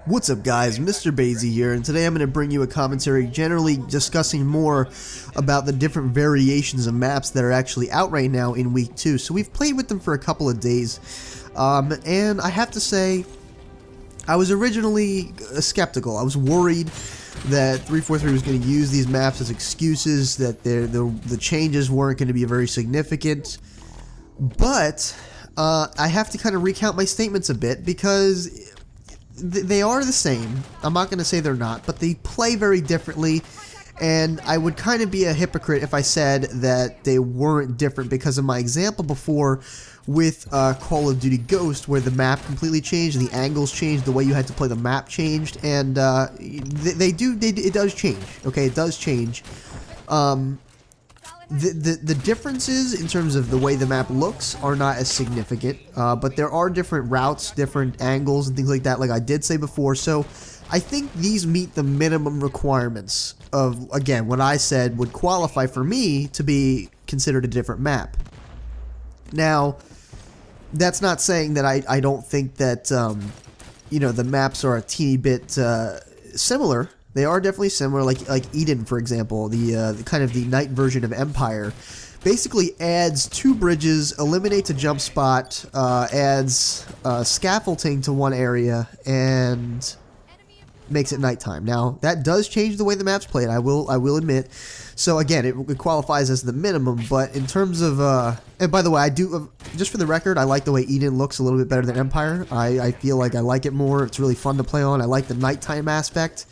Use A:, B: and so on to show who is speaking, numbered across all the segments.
A: What's up guys, Mr. Bazy here, and today I'm going to bring you a commentary generally discussing more about the different variations of maps that are actually out right now in week 2. So we've played with them for a couple of days, and I have to say, I was originally skeptical. I was worried that 343 was going to use these maps as excuses, that the changes weren't going to be very significant, but I have to kind of recount my statements a bit because they are the same. I'm not going to say they're not, but they play very differently, and I would kind of be a hypocrite if I said that they weren't different because of my example before with Call of Duty Ghost, where the map completely changed, the angles changed, the way you had to play the map changed, and it does change. Okay, it does change. The differences in terms of the way the map looks are not as significant, but there are different routes, different angles, and things like that, like I did say before. So I think these meet the minimum requirements of, again, what I said would qualify for me to be considered a different map. Now, that's not saying that I don't think that, you know, the maps are a teeny bit similar. They are definitely similar, like Eden, for example, the kind of the night version of Empire, basically adds 2 bridges, eliminates a jump spot, adds scaffolding to one area, and makes it nighttime. Now that does change the way the map's played. I will admit. So again, it qualifies as the minimum. But in terms of, and by the way, I do, just for the record, I like the way Eden looks a little bit better than Empire. I feel like I like it more. It's really fun to play on. I like the nighttime aspect.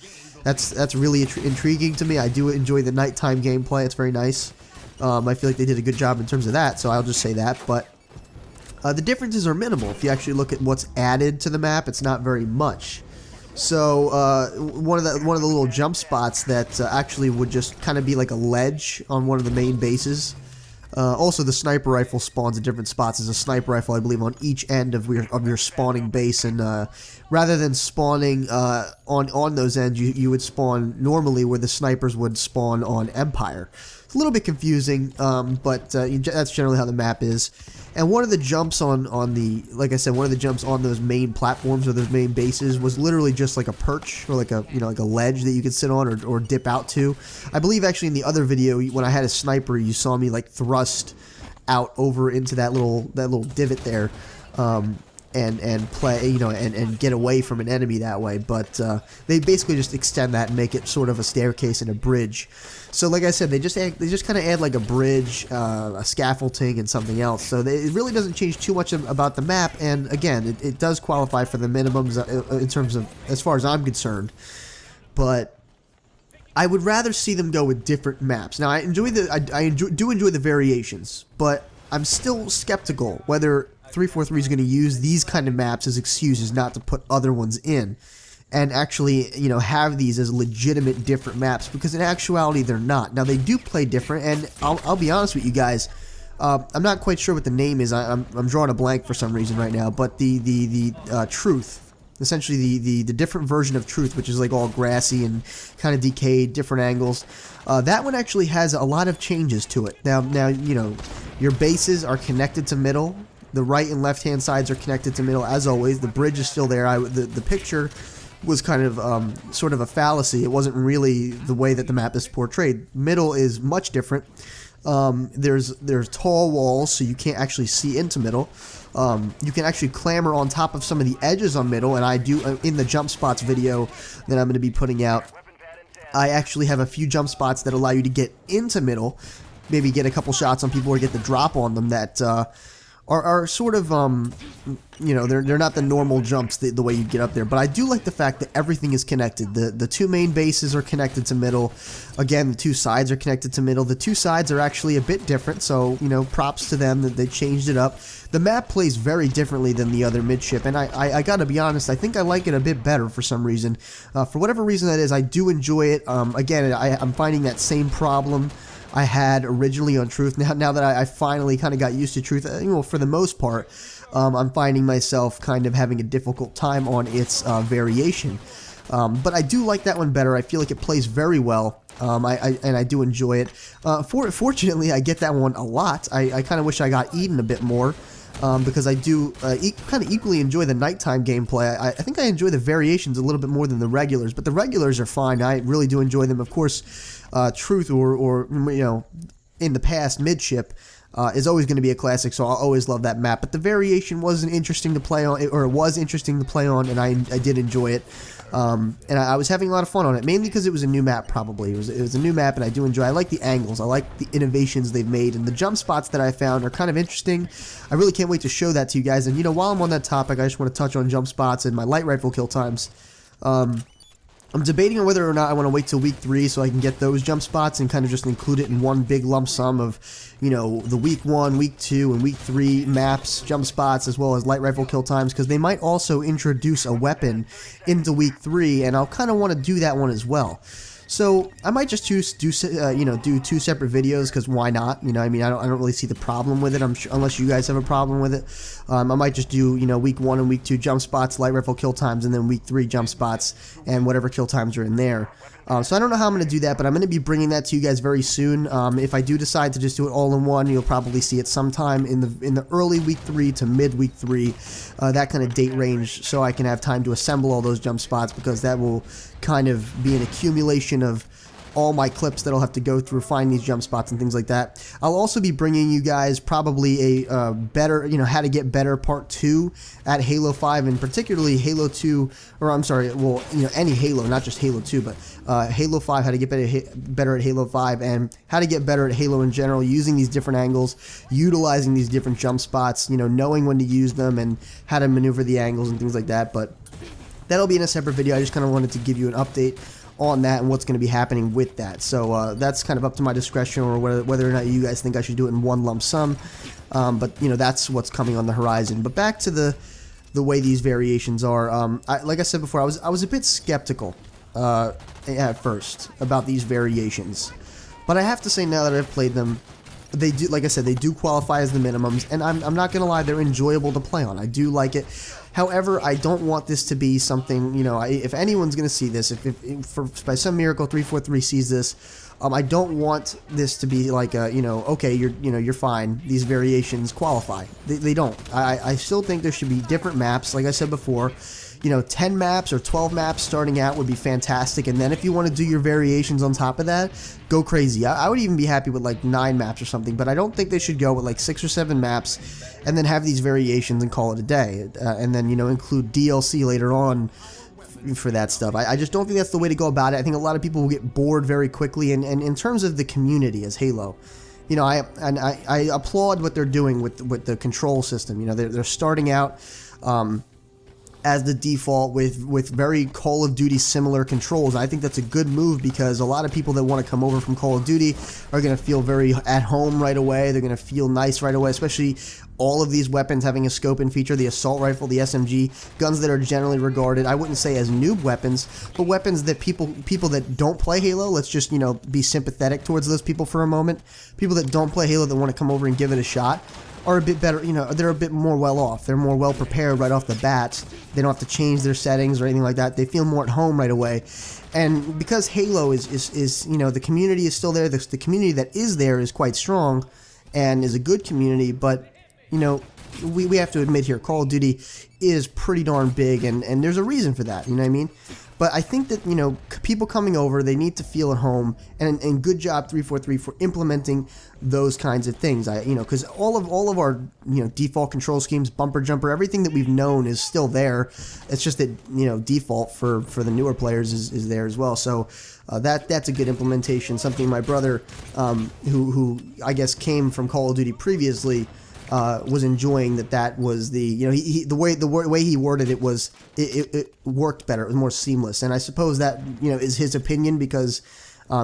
A: That's really intriguing to me. I do enjoy the nighttime gameplay. It's very nice. I feel like they did a good job in terms of that, so I'll just say that. But the differences are minimal. If you actually look at what's added to the map, it's not very much. So one of the little jump spots that actually would just kind of be like a ledge on one of the main bases. Also, the sniper rifle spawns at different spots. There's a sniper rifle, I believe, on each end of your spawning base, and rather than spawning on those ends, you would spawn normally where the snipers would spawn on Empire. It's a little bit confusing, but that's generally how the map is. And one of the jumps on the, like I said, one of the jumps on those main platforms or those main bases was literally just like a perch or like a, you know, like a ledge that you could sit on or dip out to. I believe actually in the other video when I had a sniper, you saw me like thrust out over into that little divot there, and play, you know, and get away from an enemy that way. But they basically just extend that and make it sort of a staircase and a bridge. So like I said, they just kind of add like a bridge, a scaffolding, and something else. So it really doesn't change too much about the map. And again, it does qualify for the minimums in terms of, as far as I'm concerned. But I would rather see them go with different maps. Now I do enjoy the variations, but I'm still skeptical whether 343 is going to use these kind of maps as excuses not to put other ones in, and actually, you know, have these as legitimate different maps, because in actuality they're not. Now they do play different, and I'll be honest with you guys, I'm not quite sure what the name is. I'm drawing a blank for some reason right now, but the Truth, essentially the different version of Truth, which is like all grassy and kind of decayed, different angles. That one actually has a lot of changes to it. Now you know, your bases are connected to middle. The right and left hand sides are connected to middle as always. The bridge is still there. The picture was kind of sort of a fallacy. It wasn't really the way that the map is portrayed. Middle is much different. There's tall walls, so you can't actually see into middle. You can actually clamber on top of some of the edges on middle, and I do in the jump spots video that I'm going to be putting out. I actually have a few jump spots that allow you to get into middle, maybe get a couple shots on people or get the drop on them that are sort of, you know, they're not the normal jumps the way you get up there. But I do like the fact that everything is connected. The 2 main bases are connected to middle. Again, the 2 sides are connected to middle. The 2 sides are actually a bit different, so, you know, props to them that they changed it up. The map plays very differently than the other midship, and I gotta be honest, I think I like it a bit better for some reason. For whatever reason that is, I do enjoy it. Again, I'm finding that same problem I had originally on Truth. Now that I finally kind of got used to Truth, you know, for the most part, I'm finding myself kind of having a difficult time on its variation. But I do like that one better. I feel like it plays very well. And I do enjoy it. Fortunately, I get that one a lot. I kind of wish I got Eden a bit more. because I do kind of equally enjoy the nighttime gameplay. I think I enjoy the variations a little bit more than the regulars, but the regulars are fine. I really do enjoy them. Of course, Truth or you know, in the past, Midship is always going to be a classic, so I'll always love that map. But the variation wasn't interesting to play on, or it was interesting to play on, and I did enjoy it. And I was having a lot of fun on it, mainly because it was a new map. Probably it was a new map, and I do enjoy. I like the angles, I like the innovations they've made, and the jump spots that I found are kind of interesting. I really can't wait to show that to you guys. And you know, while I'm on that topic, I just want to touch on jump spots and my light rifle kill times. I'm debating on whether or not I want to wait till week 3 so I can get those jump spots and kind of just include it in one big lump sum of, you know, the week 1, week 2, and week 3 maps, jump spots, as well as light rifle kill times, because they might also introduce a weapon into week 3, and I'll kind of want to do that one as well. So I might just do 2 separate videos, because why not? You know, I mean, I don't really see the problem with it. I'm sure, unless you guys have a problem with it. I might just do, you know, week 1 and week 2 jump spots, light rifle kill times, and then week 3 jump spots and whatever kill times are in there. So I don't know how I'm going to do that, but I'm going to be bringing that to you guys very soon. If I do decide to just do it all in one, you'll probably see it sometime in the early week 3 to mid week 3, that kind of date range, so I can have time to assemble all those jump spots, because that will kind of be an accumulation of all my clips that I'll have to go through, find these jump spots and things like that. I'll also be bringing you guys probably a better, you know, how to get better part 2 at Halo 5, and particularly Halo 2, or I'm sorry, well, you know, any Halo, not just Halo 2, but Halo 5, how to get better at Halo 5, and how to get better at Halo in general, using these different angles, utilizing these different jump spots, you know, knowing when to use them and how to maneuver the angles and things like that. But that'll be in a separate video. I just kind of wanted to give you an update on that and what's going to be happening with that. So that's kind of up to my discretion, or whether or not you guys think I should do it in one lump sum. But you know, that's what's coming on the horizon. But back to the way these variations are. Like I said before, I was a bit skeptical at first about these variations, but I have to say, now that I've played them, they do, like I said, they do qualify as the minimums, and I'm not gonna lie, they're enjoyable to play on. I do like it. However, I don't want this to be something, you know, if anyone's gonna see this, if by some miracle 343 sees this, I don't want this to be like a, you know, okay, you're fine, these variations qualify. They don't. I still think there should be different maps. Like I said before, you know, 10 maps or 12 maps starting out would be fantastic, and then if you want to do your variations on top of that, go crazy. I would even be happy with like 9 maps or something, but I don't think they should go with like 6 or 7 maps and then have these variations and call it a day, and then, you know, include DLC later on for that stuff. I just don't think that's the way to go about it. I think a lot of people will get bored very quickly, and in terms of the community as Halo, you know, I applaud what they're doing with the control system. You know, they're starting out as the default with very Call of Duty similar controls. I think that's a good move, because a lot of people that want to come over from Call of Duty are going to feel very at home right away. They're going to feel nice right away, especially all of these weapons having a scope-in feature, the assault rifle, the SMG, guns that are generally regarded, I wouldn't say as noob weapons, but weapons that people that don't play Halo, let's just, you know, be sympathetic towards those people for a moment. People that don't play Halo that want to come over and give it a shot are a bit better, you know, they're a bit more well off. They're more well prepared right off the bat. They don't have to change their settings or anything like that. They feel more at home right away. And because Halo is you know, the community is still there. The community that is there is quite strong and is a good community, but, you know, we have to admit here, Call of Duty is pretty darn big, and there's a reason for that, you know what I mean? But I think that, you know, people coming over, they need to feel at home, and good job 343 for implementing those kinds of things. You know, because all of our, you know, default control schemes, bumper jumper, everything that we've known is still there. It's just that, you know, default for the newer players is there as well. So that's a good implementation. Something my brother, who I guess came from Call of Duty previously, was enjoying. That was the, you know, the way he worded it was it worked better. It was more seamless, and I suppose that, you know, is his opinion, because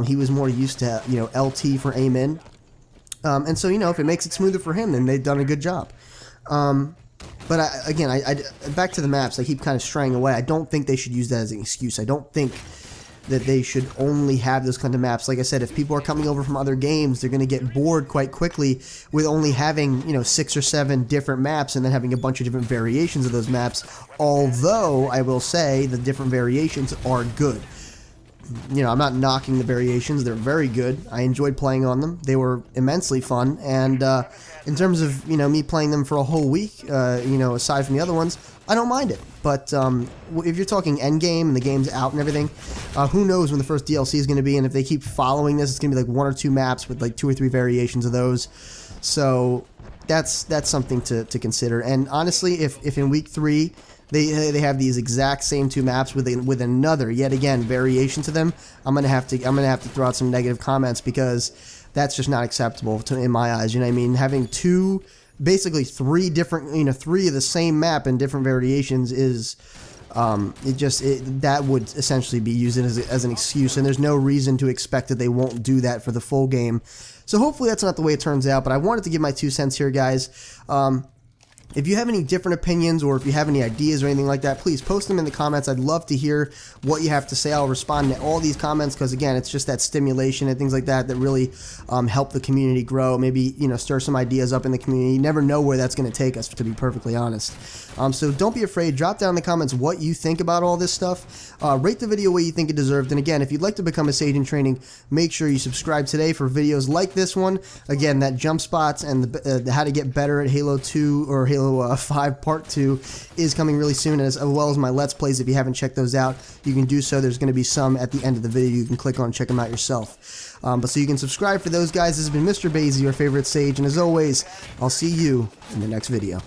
A: he was more used to, you know, LT for aim in, and so, you know, if it makes it smoother for him, then they've done a good job. But again, back to the maps, I keep kind of straying away. I don't think they should use that as an excuse. I don't think that they should only have those kind of maps. Like I said, if people are coming over from other games, they're going to get bored quite quickly with only having, you know, 6 or 7 different maps and then having a bunch of different variations of those maps, although I will say the different variations are good. you know, I'm not knocking the variations. They're very good. I enjoyed playing on them. They were immensely fun. And in terms of, you know, me playing them for a whole week, you know, aside from the other ones, I don't mind it. But if you're talking endgame and the game's out and everything, who knows when the first DLC is going to be. And if they keep following this, it's going to be like 1 or 2 maps with like 2 or 3 variations of those. So that's something to consider. And honestly, if in week 3... They have these exact same 2 maps with another, yet again, variation to them, I'm gonna have to throw out some negative comments, because that's just not acceptable in my eyes. You know what I mean? Having basically 3 different, 3 of the same map in different variations is that would essentially be used as an excuse, and there's no reason to expect that they won't do that for the full game. So hopefully that's not the way it turns out. But I wanted to give my 2 cents here, guys. If you have any different opinions, or if you have any ideas or anything like that, please post them in the comments. I'd love to hear what you have to say. I'll respond to all these comments, because again, it's just that stimulation and things like that that really help the community grow. Maybe, stir some ideas up in the community. You never know where that's going to take us, to be perfectly honest. So don't be afraid. Drop down in the comments what you think about all this stuff. Rate the video what you think it deserved. And again, if you'd like to become a Sage in Training, make sure you subscribe today for videos like this one. Again, that jump spots and the how to get better at Halo 2 or Halo 5 Part 2 is coming really soon, as well as my Let's Plays. If you haven't checked those out, you can do so. There's going to be some at the end of the video. You can click on and check them out yourself. But so you can subscribe for those guys. This has been Mr. Basie, your favorite Sage, and as always, I'll see you in the next video.